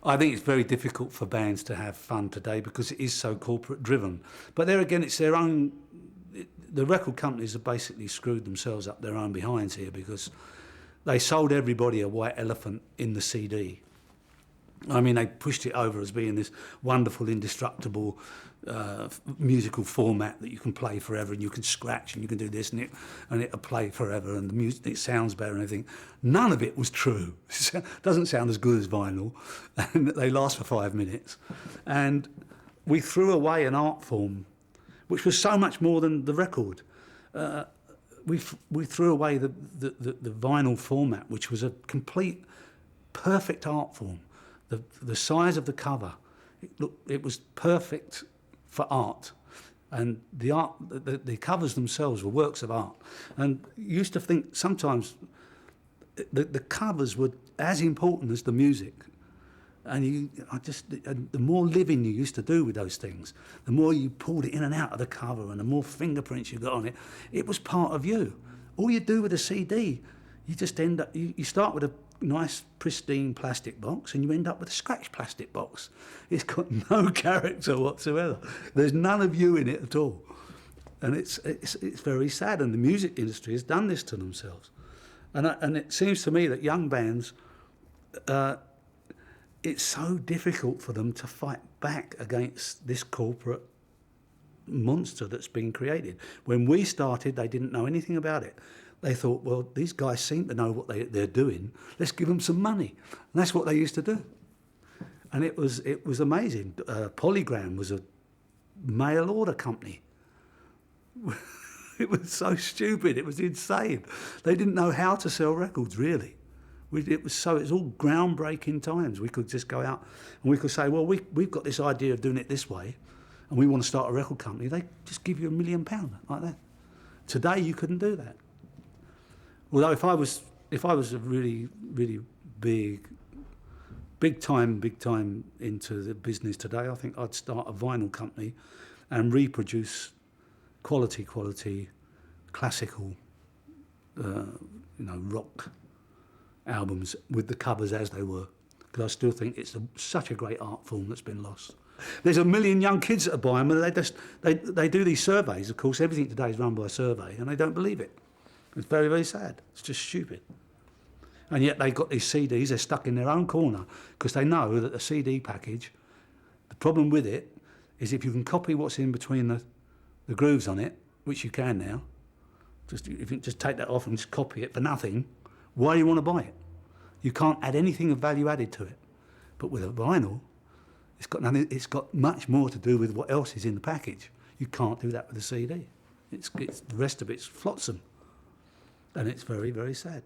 I think it's very difficult for bands to have fun today because it is so corporate driven. But there again, it's their own. The record companies have basically screwed themselves up their own behinds here because they sold everybody a white elephant in the CD. I mean, they pushed it over as being this wonderful, indestructible musical format that you can play forever, and you can scratch and you can do this and it'll play forever, and the music, it sounds better and everything. None of it was true. It doesn't sound as good as vinyl, and they last for 5 minutes. And we threw away an art form which was so much more than the record. We threw away the vinyl format, which was a complete, perfect art form. The size of the cover, it was perfect for art, and the covers themselves were works of art. And you used to think sometimes the covers were as important as the music. And the more living you used to do with those things, the more you pulled it in and out of the cover, and the more fingerprints you got on it, it was part of you. All you do with a CD, you just end up, you start with a nice pristine plastic box and you end up with a scratch plastic box. It's got no character whatsoever. There's none of you in it at all. And it's very sad, and the music industry has done this to themselves. And it seems to me that young bands, it's so difficult for them to fight back against this corporate monster that's been created. When we started, they didn't know anything about it. They thought, well, these guys seem to know what they're doing. Let's give them some money. And that's what they used to do. And it was amazing. Polygram was a mail order company. It was so stupid. It was insane. They didn't know how to sell records, really. It's all groundbreaking times. We could just go out and we could say, well, we've got this idea of doing it this way, and we want to start a record company. They just give you £1 million like that. Today you couldn't do that. Although if I was a really, really big time into the business today, I think I'd start a vinyl company and reproduce quality classical, rock albums with the covers as they were, because I still think it's such a great art form that's been lost. There's 1 million young kids that buy them, and they do these surveys. Of course, everything today is run by a survey, and they don't believe it. It's very, very sad. It's just stupid. And yet they've got these CDs, they're stuck in their own corner because they know that the CD package, the problem with it is if you can copy what's in between the grooves on it, which you can now, if you can just take that off and just copy it for nothing, why do you want to buy it? You can't add anything of value added to it. But with a vinyl, it's got much more to do with what else is in the package. You can't do that with a CD. The rest of it's flotsam. And it's very, very sad.